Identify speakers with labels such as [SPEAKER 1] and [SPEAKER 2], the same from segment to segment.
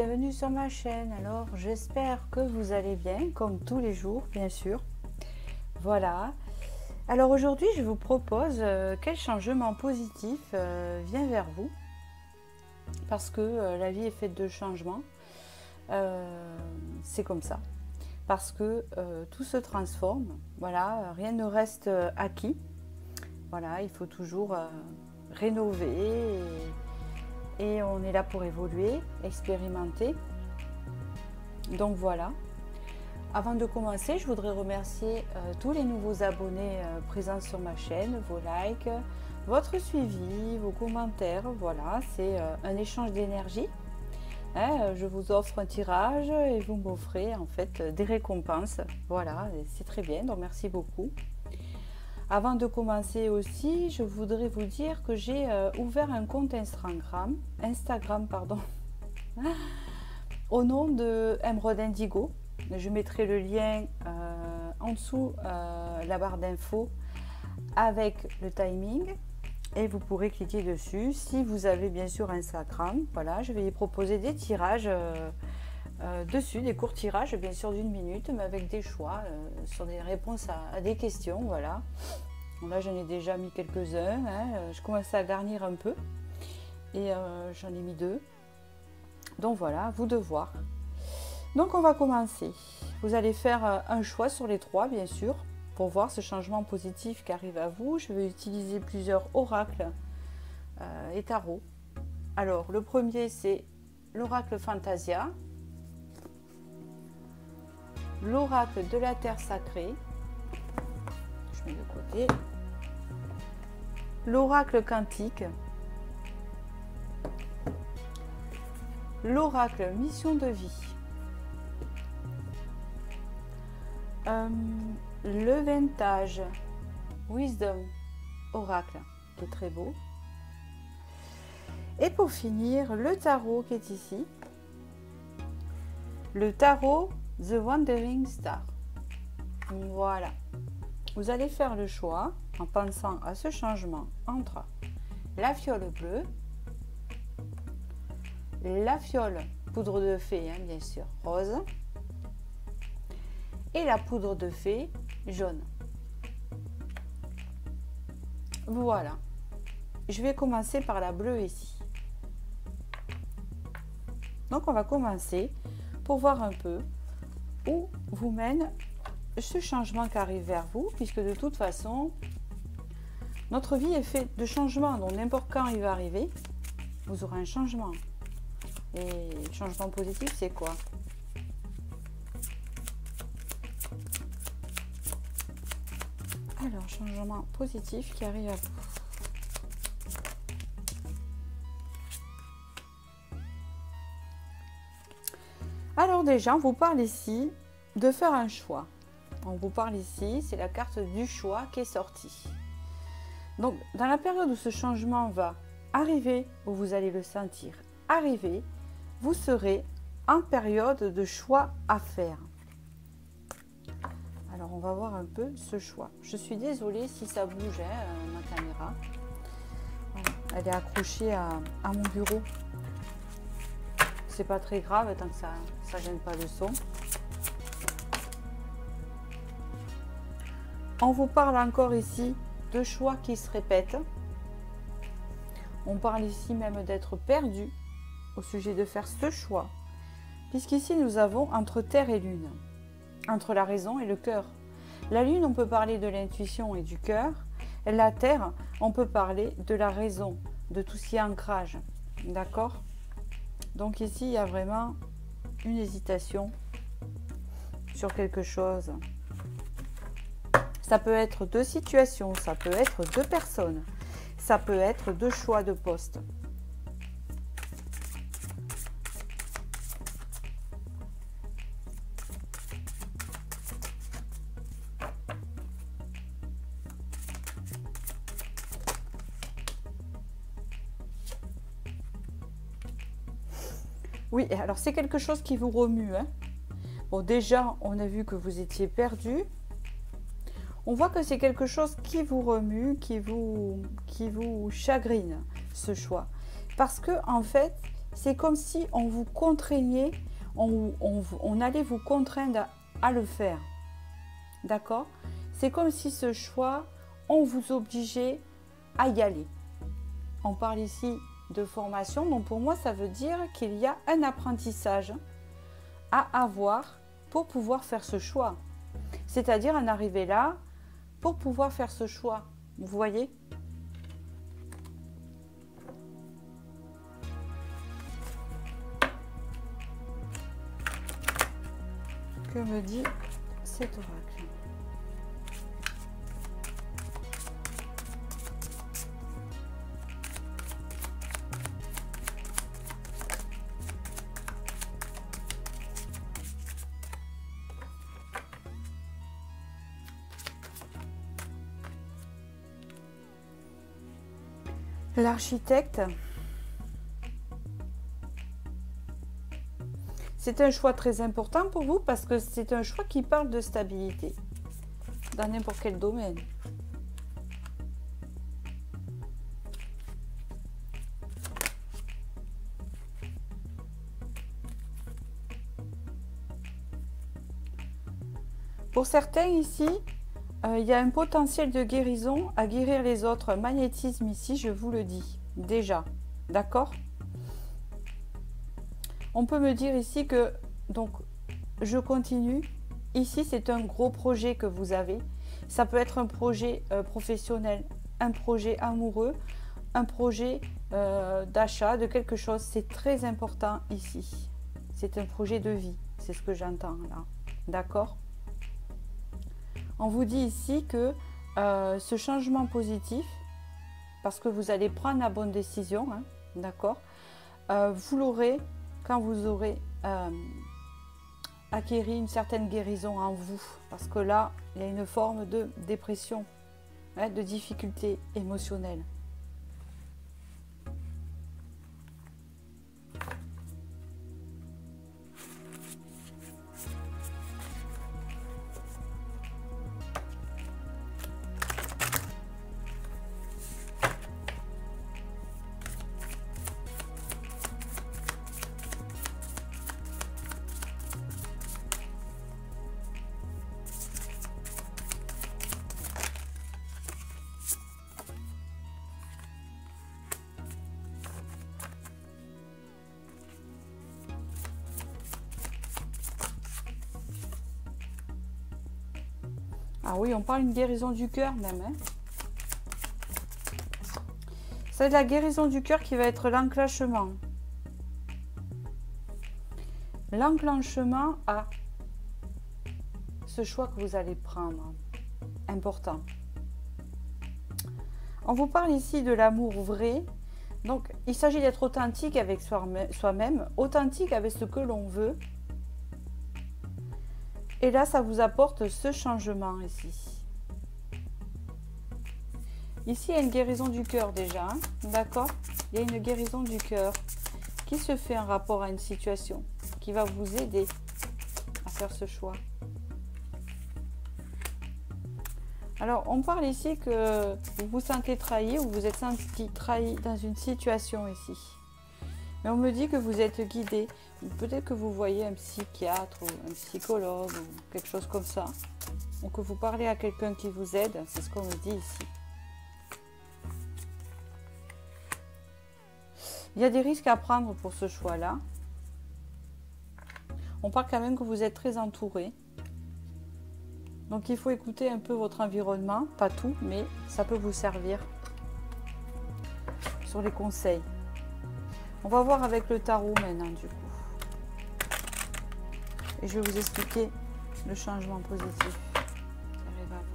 [SPEAKER 1] bienvenue sur ma chaîne. Alors j'espère que vous allez bien, comme tous les jours bien sûr. Voilà, alors aujourd'hui je vous propose quel changement positif vient vers vous, parce que la vie est faite de changements, c'est comme ça, parce que tout se transforme, voilà, rien ne reste acquis, voilà, il faut toujours rénover et on est là pour évoluer, expérimenter. Donc voilà. Avant de commencer, je voudrais remercier tous les nouveaux abonnés présents sur ma chaîne, vos likes, votre suivi, vos commentaires. Voilà, c'est un échange d'énergie. Hein, je vous offre un tirage et vous m'offrez en fait des récompenses. Voilà, c'est très bien, donc merci beaucoup. Avant de commencer aussi, je voudrais vous dire que j'ai ouvert un compte Instagram, au nom de Emeraude Indigo. Je mettrai le lien en dessous la barre d'infos avec le timing et vous pourrez cliquer dessus si vous avez bien sûr Instagram. Voilà, je vais y proposer des tirages dessus, des courts tirages bien sûr d'1 minute, mais avec des choix sur des réponses à des questions. Voilà. Bon, là j'en ai déjà mis quelques-uns, hein. Je commence à garnir un peu et j'en ai mis 2. Donc voilà, à vous de voir. Donc on va commencer. Vous allez faire un choix sur les 3 bien sûr pour voir ce changement positif qui arrive à vous. Je vais utiliser plusieurs oracles et tarots. Alors le premier c'est l'oracle Fantasia, l'oracle de la terre sacrée, je mets de côté, l'oracle quantique, l'oracle mission de vie, le vintage wisdom oracle qui est très beau, et pour finir le tarot qui est ici, le tarot The Wandering Star. Voilà, vous allez faire le choix en pensant à ce changement entre la fiole bleue, la fiole poudre de fée, hein, bien sûr rose, et la poudre de fée jaune. Voilà, je vais commencer par la bleue ici. Donc on va commencer pour voir un peu où vous mène ce changement qui arrive vers vous, puisque de toute façon notre vie est faite de changements, donc n'importe quand il va arriver, vous aurez un changement. Et le changement positif, c'est quoi? Alors, changement positif qui arrive à vous. Alors déjà, on vous parle ici de faire un choix. On vous parle ici, c'est la carte du choix qui est sortie. Donc, dans la période où ce changement va arriver, où vous allez le sentir arriver, vous serez en période de choix à faire. Alors, on va voir un peu ce choix. Je suis désolée si ça bouge, hein, ma caméra. Voilà. Elle est accrochée à mon bureau. C'est pas très grave tant que ça gêne pas le son. On vous parle encore ici de choix qui se répètent. On parle ici même d'être perdu au sujet de faire ce choix. Puisqu'ici nous avons entre terre et lune, entre la raison et le cœur. La lune, on peut parler de l'intuition et du cœur. La terre, on peut parler de la raison, de tout ce qui est ancrage. D'accord? Donc ici, il y a vraiment une hésitation sur quelque chose. Ça peut être 2 situations, ça peut être 2 personnes, ça peut être 2 choix de poste. Oui, alors c'est quelque chose qui vous remue, hein. Bon, déjà, on a vu que vous étiez perdu. On voit que c'est quelque chose qui vous remue, qui vous chagrine, ce choix. Parce que, en fait, c'est comme si on vous contraignait, on allait vous contraindre à le faire. D'accord? C'est comme si ce choix, on vous obligeait à y aller. On parle ici de formation, donc pour moi, ça veut dire qu'il y a un apprentissage à avoir pour pouvoir faire ce choix. C'est-à-dire en arriver là pour pouvoir faire ce choix. Vous voyez? Que me dit cet oracle? L'architecte, c'est un choix très important pour vous parce que c'est un choix qui parle de stabilité dans n'importe quel domaine. Pour certains ici, il y a un potentiel de guérison à guérir les autres. Magnétisme ici, je vous le dis déjà. D'accord? On peut me dire ici que, donc, je continue. Ici, c'est un gros projet que vous avez. Ça peut être un projet professionnel, un projet amoureux, un projet d'achat de quelque chose. C'est très important ici. C'est un projet de vie. C'est ce que j'entends là. D'accord? On vous dit ici que ce changement positif, parce que vous allez prendre la bonne décision, hein, d'accord, vous l'aurez quand vous aurez acquéri une certaine guérison en vous. Parce que là, il y a une forme de dépression, hein, de difficulté émotionnelle. Ah oui, on parle d'une guérison du cœur même. Hein. C'est la guérison du cœur qui va être l'enclenchement. L'enclenchement à ce choix que vous allez prendre. Important. On vous parle ici de l'amour vrai. Donc, il s'agit d'être authentique avec soi-même, authentique avec ce que l'on veut. Et là, ça vous apporte ce changement ici. Ici, il y a une guérison du cœur déjà. Hein, d'accord? Il y a une guérison du cœur qui se fait en rapport à une situation qui va vous aider à faire ce choix. Alors, on parle ici que vous vous sentez trahi ou vous êtes senti trahi dans une situation ici. Mais on me dit que vous êtes guidé. Peut-être que vous voyez un psychiatre ou un psychologue ou quelque chose comme ça. Ou que vous parlez à quelqu'un qui vous aide. C'est ce qu'on me dit ici. Il y a des risques à prendre pour ce choix-là. On parle quand même que vous êtes très entouré. Donc il faut écouter un peu votre environnement. Pas tout, mais ça peut vous servir sur les conseils. On va voir avec le tarot maintenant du coup. Et je vais vous expliquer le changement positif qui arrive à vous.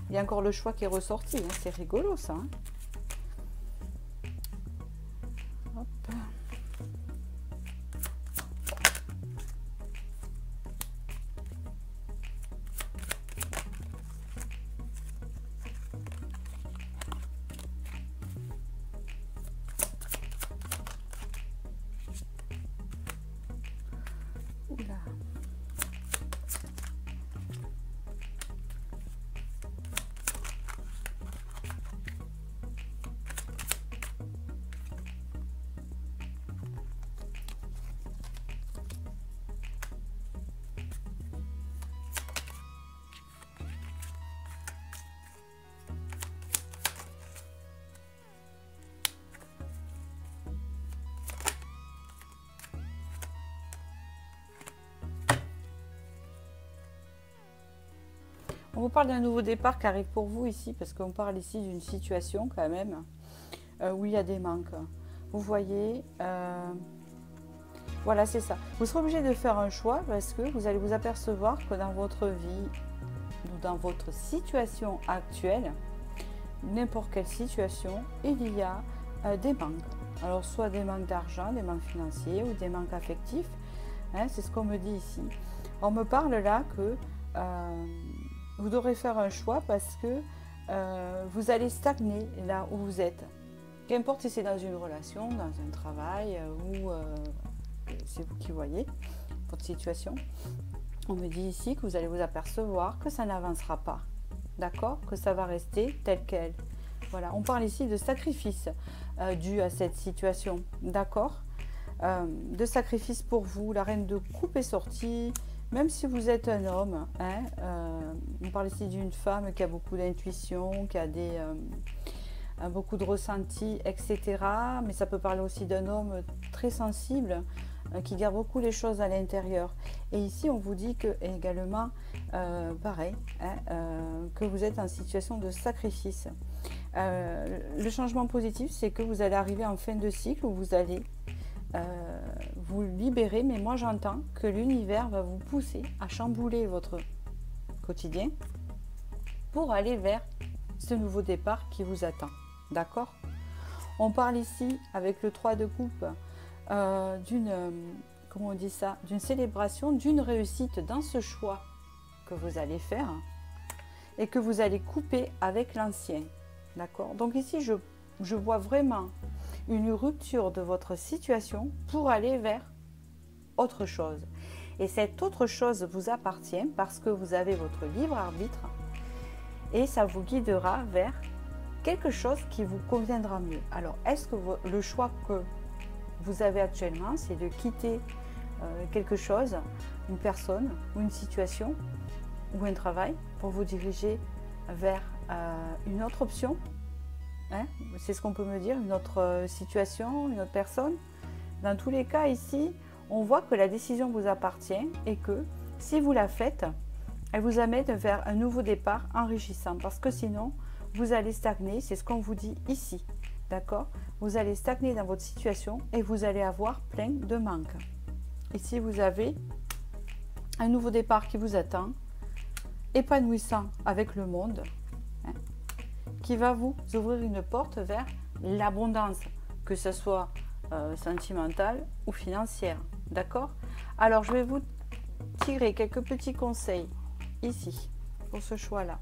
[SPEAKER 1] Il y a encore le choix qui est ressorti, hein. C'est rigolo ça. Hein. Hop. vous parle d'un nouveau départ qui arrive pour vous ici, parce qu'on parle ici d'une situation quand même où il y a des manques. Vous voyez, voilà, c'est ça. Vous serez obligé de faire un choix parce que vous allez vous apercevoir que dans votre vie ou dans votre situation actuelle, n'importe quelle situation, il y a des manques. Alors, soit des manques d'argent, des manques financiers ou des manques affectifs. Hein, c'est ce qu'on me dit ici. On me parle là que vous devrez faire un choix parce que vous allez stagner là où vous êtes. Qu'importe si c'est dans une relation, dans un travail ou c'est vous qui voyez votre situation. On me dit ici que vous allez vous apercevoir que ça n'avancera pas. D'accord? Que ça va rester tel quel. Voilà, on parle ici de sacrifice dû à cette situation. D'accord? De sacrifice pour vous. La reine de coupe est sortie. Même si vous êtes un homme, hein, on parle ici d'une femme qui a beaucoup d'intuition, qui a beaucoup de ressentis, etc. Mais ça peut parler aussi d'un homme très sensible, qui garde beaucoup les choses à l'intérieur. Et ici, on vous dit que également, pareil, hein, que vous êtes en situation de sacrifice. Le changement positif, c'est que vous allez arriver en fin de cycle où vous allez vous libérer, mais moi j'entends que l'univers va vous pousser à chambouler votre quotidien pour aller vers ce nouveau départ qui vous attend. D'accord? On parle ici avec le 3 de coupe d'une, comment on dit ça, d'une célébration, d'une réussite dans ce choix que vous allez faire et que vous allez couper avec l'ancien. D'accord? Donc ici je vois vraiment une rupture de votre situation pour aller vers autre chose. Et cette autre chose vous appartient parce que vous avez votre libre arbitre et ça vous guidera vers quelque chose qui vous conviendra mieux. Alors, est-ce que le choix que vous avez actuellement, c'est de quitter quelque chose, une personne ou une situation ou un travail pour vous diriger vers une autre option? Hein, c'est ce qu'on peut me dire, une autre situation, une autre personne. Dans tous les cas, ici, on voit que la décision vous appartient et que si vous la faites, elle vous amène vers un nouveau départ enrichissant parce que sinon, vous allez stagner, c'est ce qu'on vous dit ici. D'accord? Vous allez stagner dans votre situation et vous allez avoir plein de manques. Ici, vous avez un nouveau départ qui vous attend, épanouissant avec le monde, hein, qui va vous ouvrir une porte vers l'abondance, que ce soit sentimentale ou financière. D'accord? Alors, je vais vous tirer quelques petits conseils ici, pour ce choix-là.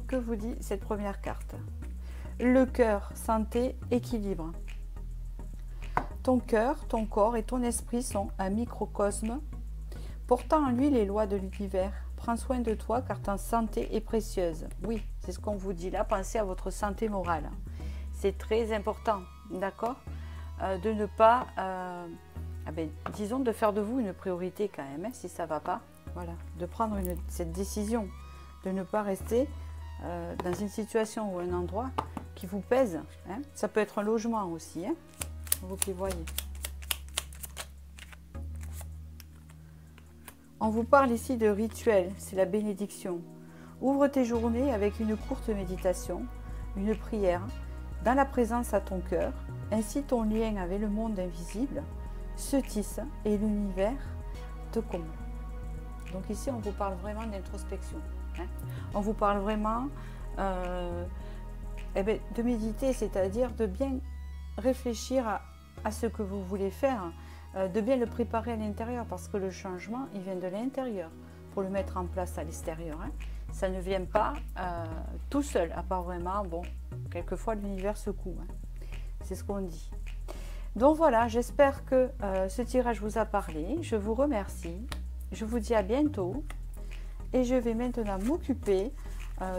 [SPEAKER 1] Que vous dit cette première carte? Le cœur, santé, équilibre. Ton cœur, ton corps et ton esprit sont un microcosme portant en lui les lois de l'univers. Prends soin de toi car ta santé est précieuse. Oui, c'est ce qu'on vous dit là. Pensez à votre santé morale. C'est très important, d'accord? De ne pas, disons, de faire de vous une priorité quand même, hein, si ça ne va pas. Voilà, de prendre cette décision, de ne pas rester dans une situation ou un endroit qui vous pèse. Hein. Ça peut être un logement aussi, hein, vous qui voyez. On vous parle ici de rituel, c'est la bénédiction. Ouvre tes journées avec une courte méditation, une prière, dans la présence à ton cœur. Ainsi ton lien avec le monde invisible se tisse et l'univers te comble. Donc ici, on vous parle vraiment d'introspection. Hein. On vous parle vraiment de méditer, c'est-à-dire de bien réfléchir à ce que vous voulez faire, de bien le préparer à l'intérieur, parce que le changement, il vient de l'intérieur pour le mettre en place à l'extérieur. Hein. Ça ne vient pas tout seul, à part vraiment, bon, quelquefois l'univers secoue. Hein. C'est ce qu'on dit. Donc voilà, j'espère que ce tirage vous a parlé. Je vous remercie. Je vous dis à bientôt. Et je vais maintenant m'occuper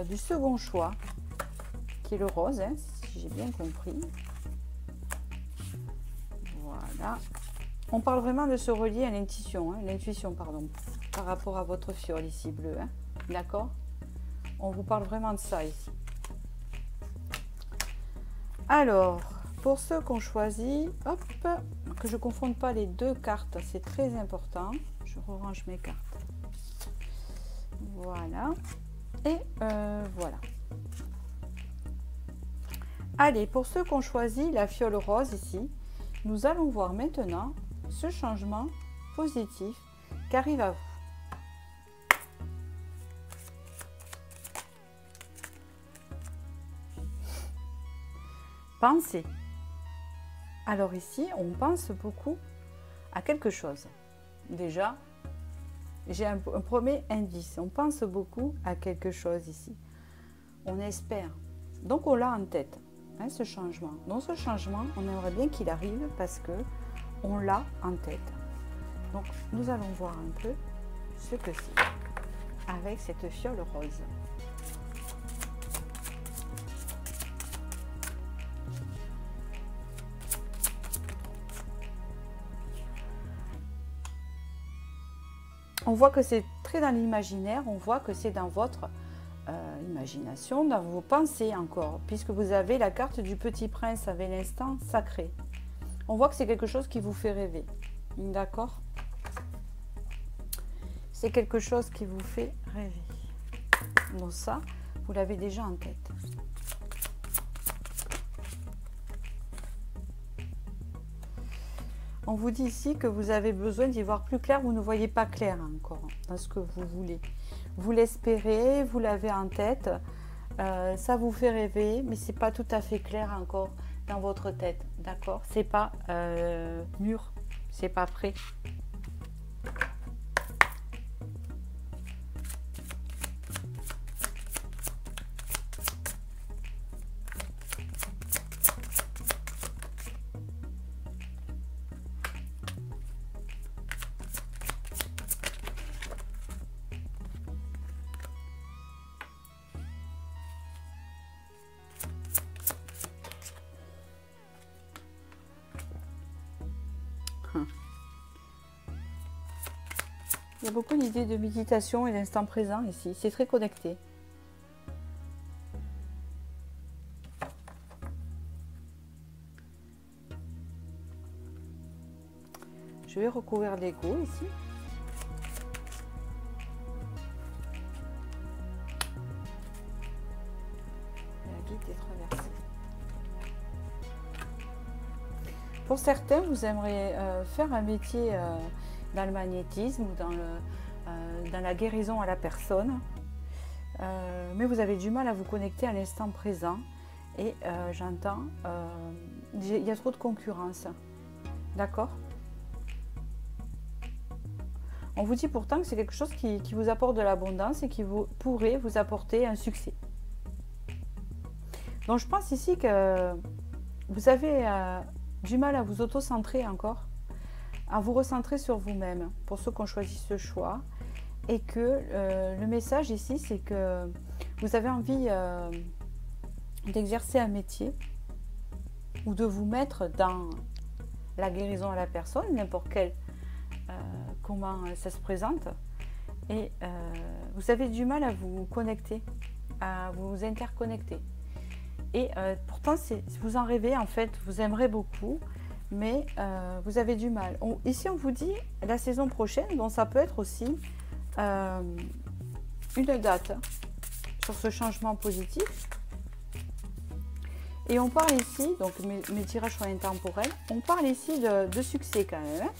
[SPEAKER 1] du second choix, qui est le rose, hein, si j'ai bien compris. Voilà. On parle vraiment de se relier à l'intuition, hein, par rapport à votre fiole ici bleu. Hein, d'accord? On vous parle vraiment de ça ici. Alors, pour ceux qu'on choisit, hop, que je ne confonde pas les deux cartes, c'est très important. Je range mes cartes. Voilà. Et voilà. Allez, pour ceux qui ont choisi la fiole rose ici, nous allons voir maintenant ce changement positif qui arrive à vous. Pensez. Alors ici, on pense beaucoup à quelque chose. Déjà, j'ai un premier indice. On pense beaucoup à quelque chose ici. On espère. Donc on l'a en tête, hein, ce changement. Dans ce changement, on aimerait bien qu'il arrive parce que on l'a en tête. Donc nous allons voir un peu ce que c'est avec cette fiole rose. On voit que c'est très dans l'imaginaire, on voit que c'est dans votre imagination, dans vos pensées encore, puisque vous avez la carte du Petit Prince avec l'instant sacré. On voit que c'est quelque chose qui vous fait rêver, d'accord? C'est quelque chose qui vous fait rêver. Donc ça, vous l'avez déjà en tête. On vous dit ici que vous avez besoin d'y voir plus clair, vous ne voyez pas clair encore dans ce que vous voulez. Vous l'espérez, vous l'avez en tête, ça vous fait rêver, mais c'est pas tout à fait clair encore dans votre tête, d'accord? C'est pas mûr, c'est pas prêt. Il y a beaucoup d'idées de méditation et d'instant présent ici. C'est très connecté. Je vais recouvrir l'ego ici. La guide est traversée. Pour certains, vous aimeriez faire un métier dans le magnétisme ou dans la guérison à la personne, mais vous avez du mal à vous connecter à l'instant présent et j'entends, il y a trop de concurrence, d'accord? On vous dit pourtant que c'est quelque chose qui vous apporte de l'abondance et qui pourrait vous apporter un succès. Donc je pense ici que vous avez du mal à vous auto-centrer encore, à vous recentrer sur vous-même pour ceux qui ont choisi ce choix et que le message ici c'est que vous avez envie d'exercer un métier ou de vous mettre dans la guérison à la personne, n'importe quel comment ça se présente et vous avez du mal à vous connecter, à vous interconnecter et pourtant vous en rêvez en fait, vous aimerez beaucoup mais vous avez du mal. Ici, on vous dit la saison prochaine, donc ça peut être aussi une date sur ce changement positif. Et on parle ici, donc mes tirages sont intemporels, on parle ici de succès quand même, hein,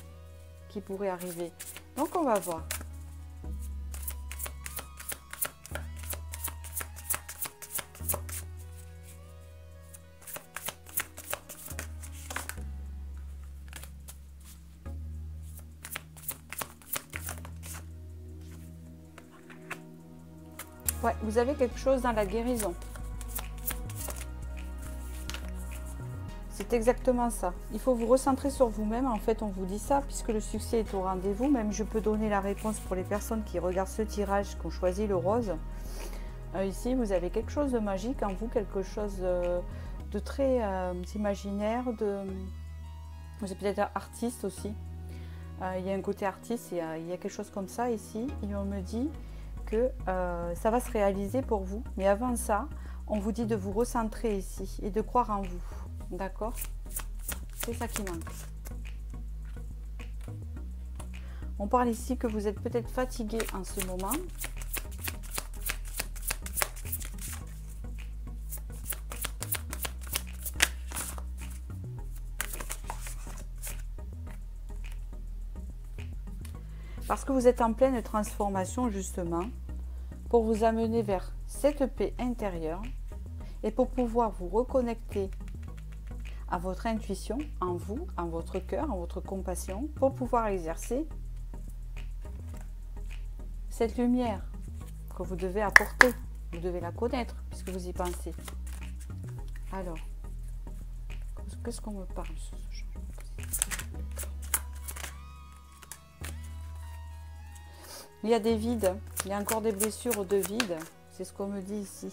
[SPEAKER 1] qui pourrait arriver. Donc on va voir. Ouais, vous avez quelque chose dans la guérison. C'est exactement ça. Il faut vous recentrer sur vous-même. En fait, on vous dit ça puisque le succès est au rendez-vous. Même je peux donner la réponse pour les personnes qui regardent ce tirage, qui ont choisi le rose. Ici, vous avez quelque chose de magique en vous, quelque chose de très imaginaire. Vous êtes peut-être artiste aussi. Il y a un côté artiste, il y a quelque chose comme ça ici. Et on me dit que ça va se réaliser pour vous. Mais avant ça, on vous dit de vous recentrer ici et de croire en vous. D'accord? C'est ça qui manque. On parle ici que vous êtes peut-être fatigué en ce moment. Parce que vous êtes en pleine transformation justement, pour vous amener vers cette paix intérieure et pour pouvoir vous reconnecter à votre intuition, en vous, en votre cœur, en votre compassion, pour pouvoir exercer cette lumière que vous devez apporter. Vous devez la connaître puisque vous y pensez. Alors, qu'est-ce qu'on me parle sur ce changement positif? Il y a des vides, il y a encore des blessures de vide, c'est ce qu'on me dit ici.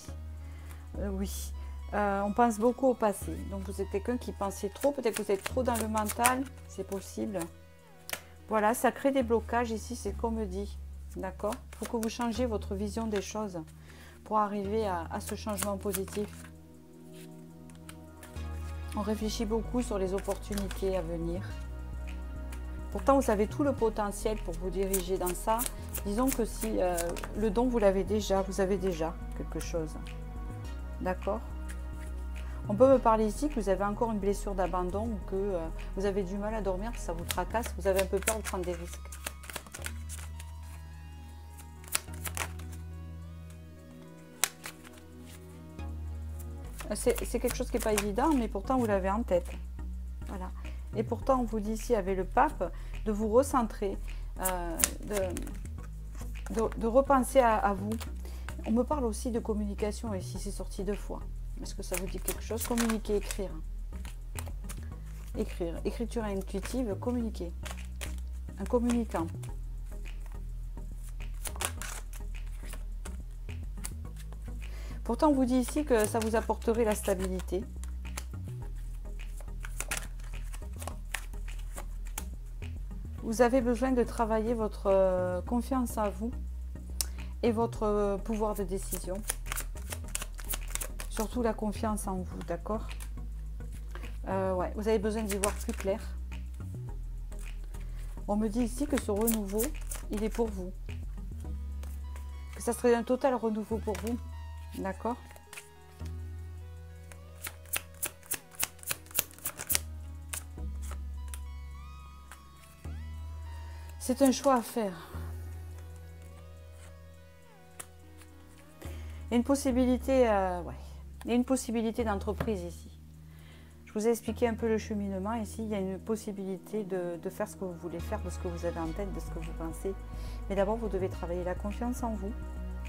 [SPEAKER 1] Oui, on pense beaucoup au passé, donc vous êtes quelqu'un qui pensait trop, peut-être que vous êtes trop dans le mental, c'est possible. Voilà, ça crée des blocages ici, c'est ce qu'on me dit, d'accord? Il faut que vous changiez votre vision des choses pour arriver à ce changement positif. On réfléchit beaucoup sur les opportunités à venir. Pourtant, vous avez tout le potentiel pour vous diriger dans ça. Disons que si le don, vous l'avez déjà, vous avez déjà quelque chose. D'accord? On peut me parler ici que vous avez encore une blessure d'abandon ou que vous avez du mal à dormir, ça vous tracasse, vous avez un peu peur de prendre des risques. C'est quelque chose qui n'est pas évident, mais pourtant vous l'avez en tête. Voilà. Et pourtant, on vous dit ici, avec le pape, de vous recentrer, de repenser à vous. On me parle aussi de communication ici, c'est sorti 2 fois. Est-ce que ça vous dit quelque chose? Communiquer, écrire. Écrire. Écriture intuitive, communiquer. Un communicant. Pourtant, on vous dit ici que ça vous apporterait la stabilité. Vous avez besoin de travailler votre confiance en vous et votre pouvoir de décision. Surtout la confiance en vous, d'accord? Ouais, vous avez besoin d'y voir plus clair. On me dit ici que ce renouveau, il est pour vous. Que ça serait un total renouveau pour vous. D'accord? C'est un choix à faire. Il y a une possibilité, ouais. Il y a une possibilité d'entreprise ici. Je vous ai expliqué un peu le cheminement ici. Il y a une possibilité de faire ce que vous voulez faire, de ce que vous avez en tête, de ce que vous pensez. Mais d'abord, vous devez travailler la confiance en vous.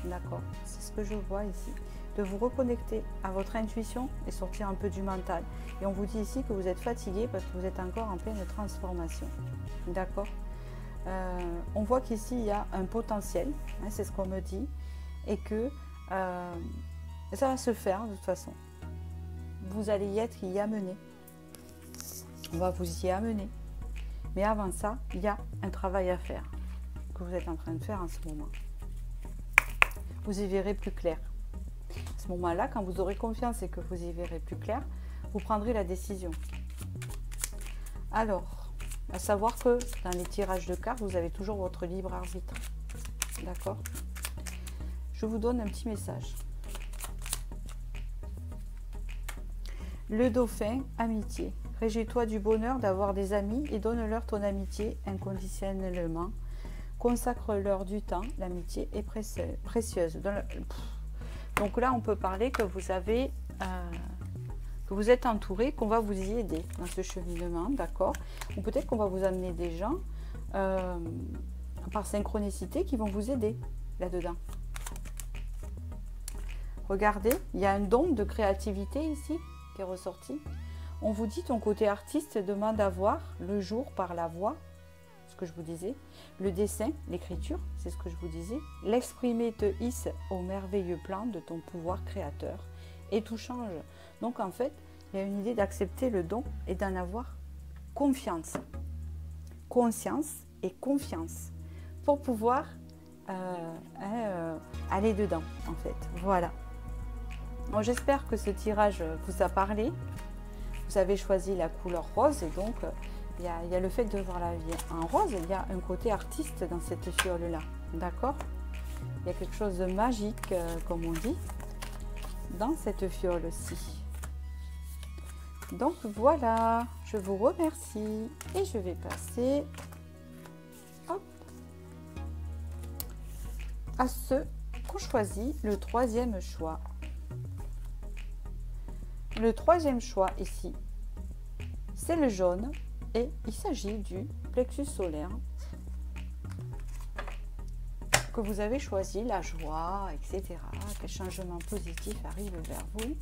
[SPEAKER 1] D'accord, c'est ce que je vois ici. De vous reconnecter à votre intuition et sortir un peu du mental. Et on vous dit ici que vous êtes fatigué parce que vous êtes encore en pleine transformation. D'accord? On voit qu'ici, il y a un potentiel, hein, c'est ce qu'on me dit, et que ça va se faire de toute façon. Vous allez y amener. On va vous y amener. Mais avant ça, il y a un travail à faire que vous êtes en train de faire en ce moment. Vous y verrez plus clair. À ce moment-là, quand vous aurez confiance et que vous y verrez plus clair, vous prendrez la décision. Alors, à savoir que dans les tirages de cartes, vous avez toujours votre libre arbitre. D'accord? Je vous donne un petit message. Le dauphin, amitié. Réjouis-toi du bonheur d'avoir des amis et donne-leur ton amitié inconditionnellement. Consacre-leur du temps, l'amitié est précieuse. Donc là, on peut parler que vous avez, que vous êtes entouré, qu'on va vous y aider dans ce cheminement, d'accord? Ou peut-être qu'on va vous amener des gens par synchronicité qui vont vous aider là-dedans. Regardez, il y a un don de créativité ici qui est ressorti. On vous dit ton côté artiste demande à voir le jour par la voix, ce que je vous disais, le dessin, l'écriture, c'est ce que je vous disais, l'exprimer te hisse au merveilleux plan de ton pouvoir créateur et tout change. Donc en fait, il y a une idée d'accepter le don et d'en avoir confiance. Conscience et confiance pour pouvoir aller dedans en fait. Voilà. Bon, j'espère que ce tirage vous a parlé. Vous avez choisi la couleur rose et donc il y a le fait de voir la vie en rose, il y a un côté artiste dans cette fiole-là, d'accord? Il y a quelque chose de magique, comme on dit, dans cette fiole-ci. Donc voilà, je vous remercie et je vais passer hop, à ceux qu'on choisit le troisième choix. Le troisième choix ici, c'est le jaune et il s'agit du plexus solaire que vous avez choisi, la joie, etc. Quel changement positif arrive vers vous.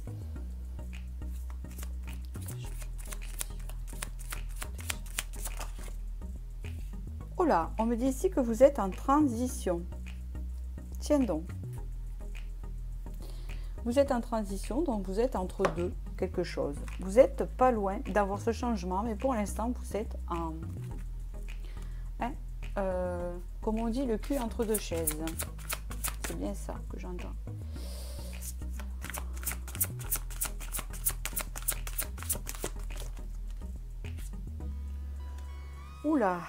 [SPEAKER 1] Oh là, on me dit ici que vous êtes en transition. Tiens donc. Vous êtes en transition, donc vous êtes entre deux, quelque chose. Vous n'êtes pas loin d'avoir ce changement, mais pour l'instant, vous êtes en... comme on dit, le cul entre deux chaises. C'est bien ça que j'entends. Oula,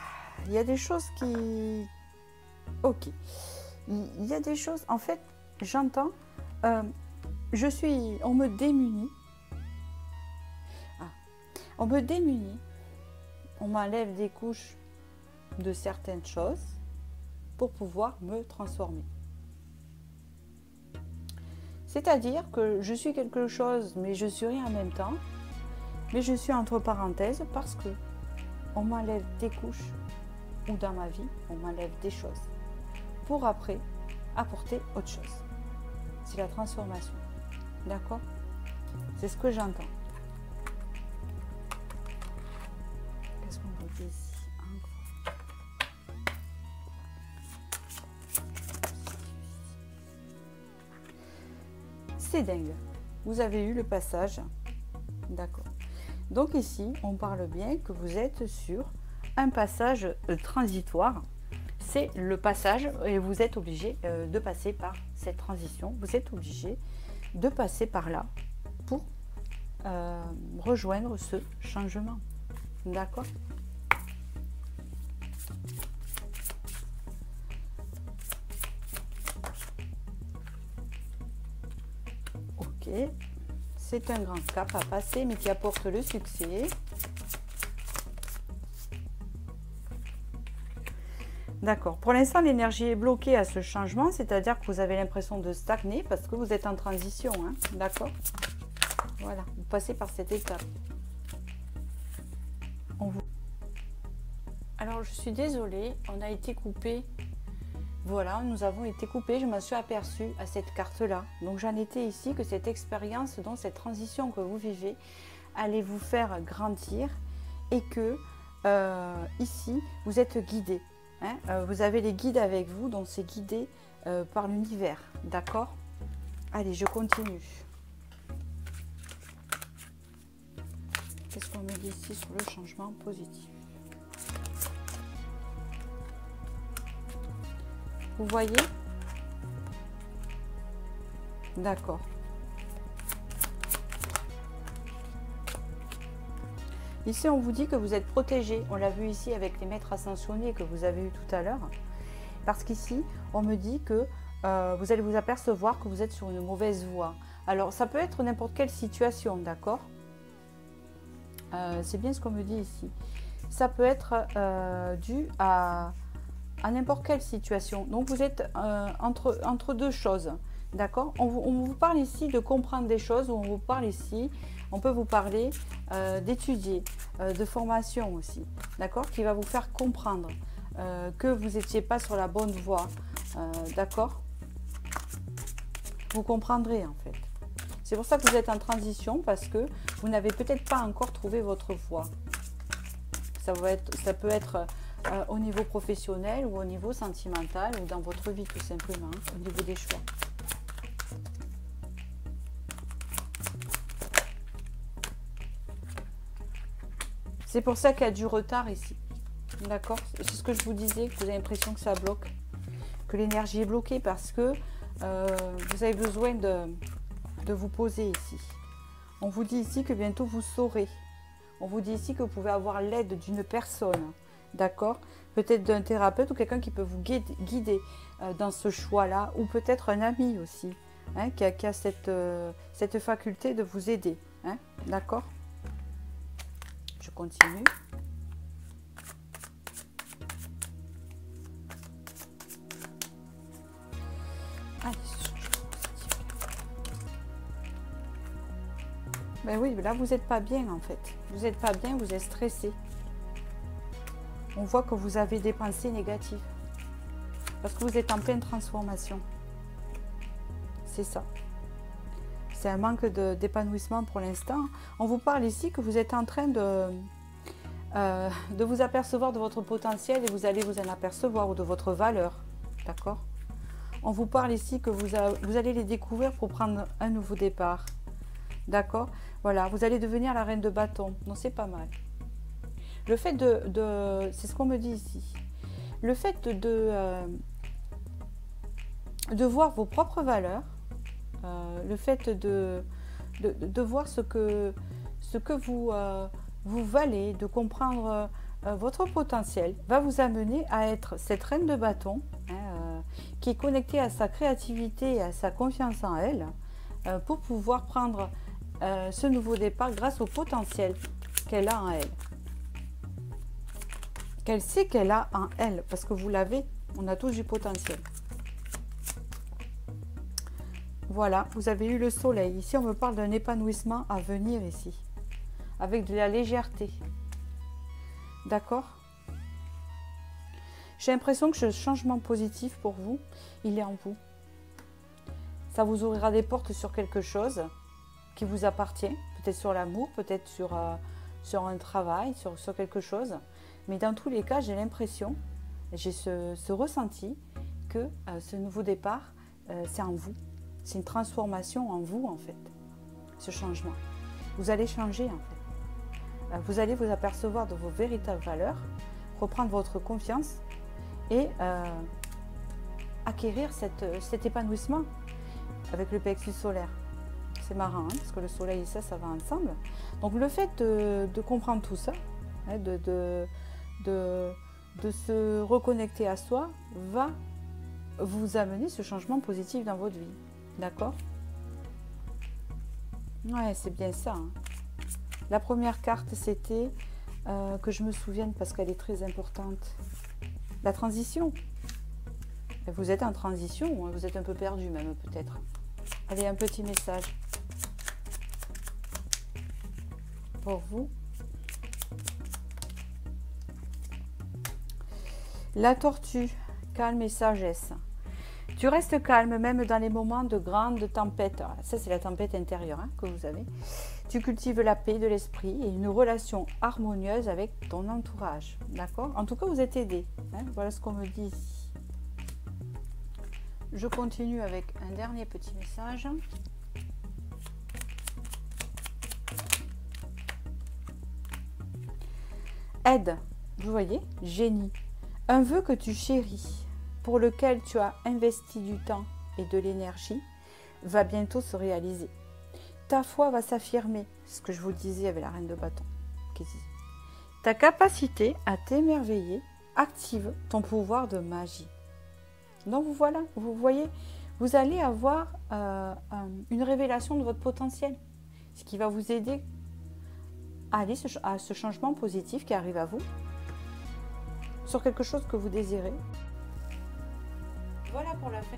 [SPEAKER 1] il y a des choses qui... Ok. Il y a des choses... En fait, j'entends... On me démunit. Ah. On me démunit. On m'enlève des couches de certaines choses pour pouvoir me transformer. C'est-à-dire que je suis quelque chose, mais je suis rien en même temps. Mais je suis entre parenthèses parce que on m'enlève des couches ou dans ma vie, on m'enlève des choses pour après apporter autre chose. C'est la transformation. D'accord? C'est ce que j'entends. Qu'est-ce qu'on vous dit ici? C'est dingue. Vous avez eu le passage. D'accord. Donc ici, on parle bien que vous êtes sur un passage transitoire. C'est le passage et vous êtes obligé de passer par cette transition. Vous êtes obligé de passer par là pour rejoindre ce changement. D'accord? Ok. C'est un grand cap à passer, mais qui apporte le succès. D'accord. Pour l'instant, l'énergie est bloquée à ce changement, c'est-à-dire que vous avez l'impression de stagner parce que vous êtes en transition. Hein. D'accord? Voilà. Vous passez par cette étape. Alors, je suis désolée, on a été coupé. Voilà, nous avons été coupés. Je m'en suis aperçue à cette carte-là. Donc, j'en étais ici que cette expérience, donc cette transition que vous vivez, allait vous faire grandir et que ici, vous êtes guidé. Hein, vous avez les guides avec vous, donc c'est guidé par l'univers. D'accord? Allez, je continue. Qu'est-ce qu'on me dit ici sur le changement positif? Vous voyez? D'accord. Ici, on vous dit que vous êtes protégé. On l'a vu ici avec les maîtres ascensionnés que vous avez eu tout à l'heure. Parce qu'ici, on me dit que vous allez vous apercevoir que vous êtes sur une mauvaise voie. Alors, ça peut être n'importe quelle situation, d'accord? C'est bien ce qu'on me dit ici. Ça peut être dû à n'importe quelle situation. Donc, vous êtes entre deux choses. D'accord? On vous parle ici de comprendre des choses, ou on vous parle ici, on peut vous parler d'étudier, de formation aussi, d'accord? Qui va vous faire comprendre que vous n'étiez pas sur la bonne voie, d'accord? Vous comprendrez en fait. C'est pour ça que vous êtes en transition, parce que vous n'avez peut-être pas encore trouvé votre voie. Ça peut être au niveau professionnel ou au niveau sentimental ou dans votre vie tout simplement, au niveau des choix. C'est pour ça qu'il y a du retard ici. D'accord? C'est ce que je vous disais, que vous avez l'impression que ça bloque. Que l'énergie est bloquée parce que vous avez besoin de vous poser ici. On vous dit ici que bientôt vous saurez. On vous dit ici que vous pouvez avoir l'aide d'une personne. D'accord? Peut-être d'un thérapeute ou quelqu'un qui peut vous guider dans ce choix-là. Ou peut-être un ami aussi. Hein, qui a cette faculté de vous aider. Hein, d'accord? Je continue. Allez, ce changement positif. Ben oui, là vous n'êtes pas bien en fait. Vous n'êtes pas bien, vous êtes stressé. On voit que vous avez des pensées négatives. Parce que vous êtes en pleine transformation. C'est ça. C'est un manque d'épanouissement pour l'instant. On vous parle ici que vous êtes en train de vous apercevoir de votre potentiel et vous allez vous en apercevoir ou de votre valeur. D'accord? On vous parle ici que vous allez les découvrir pour prendre un nouveau départ. D'accord? Voilà, vous allez devenir la reine de bâton. Non, c'est pas mal. Le fait c'est ce qu'on me dit ici. Le fait de voir vos propres valeurs, le fait de voir ce que vous valez, de comprendre votre potentiel, va vous amener à être cette reine de bâton, hein, qui est connectée à sa créativité et à sa confiance en elle, pour pouvoir prendre ce nouveau départ grâce au potentiel qu'elle a en elle. Qu'elle sait qu'elle a en elle, parce que vous l'avez, on a tous du potentiel. Voilà, vous avez eu le soleil. Ici, on me parle d'un épanouissement à venir ici, avec de la légèreté. D'accord? J'ai l'impression que ce changement positif pour vous, il est en vous. Ça vous ouvrira des portes sur quelque chose qui vous appartient, peut-être sur l'amour, peut-être sur un travail, sur quelque chose. Mais dans tous les cas, j'ai l'impression, j'ai ce ressenti que ce nouveau départ, c'est en vous. C'est une transformation en vous, en fait, ce changement. Vous allez changer, en fait. Vous allez vous apercevoir de vos véritables valeurs, reprendre votre confiance et acquérir cet épanouissement avec le plexus solaire. C'est marrant, hein, parce que le soleil et ça va ensemble. Donc, le fait de comprendre tout ça, hein, de se reconnecter à soi, va vous amener ce changement positif dans votre vie. D'accord? Ouais, c'est bien ça. Hein. La première carte, c'était, que je me souvienne parce qu'elle est très importante, la transition. Vous êtes en transition, vous êtes un peu perdu même peut-être. Allez, un petit message pour vous. La tortue, calme et sagesse. Tu restes calme même dans les moments de grande tempête. Ça, c'est la tempête intérieure, hein, que vous avez. Tu cultives la paix de l'esprit et une relation harmonieuse avec ton entourage. D'accord? En tout cas, vous êtes aidé. Hein, voilà ce qu'on me dit ici. Je continue avec un dernier petit message. Aide. Vous voyez? Génie. Un vœu que tu chéris, pour lequel tu as investi du temps et de l'énergie, va bientôt se réaliser. Ta foi va s'affirmer, ce que je vous disais avec la reine de bâton. Ta capacité à t'émerveiller active ton pouvoir de magie. Donc voilà, vous voyez, vous allez avoir une révélation de votre potentiel, ce qui va vous aider à aller à ce changement positif qui arrive à vous, sur quelque chose que vous désirez. Voilà pour la fin.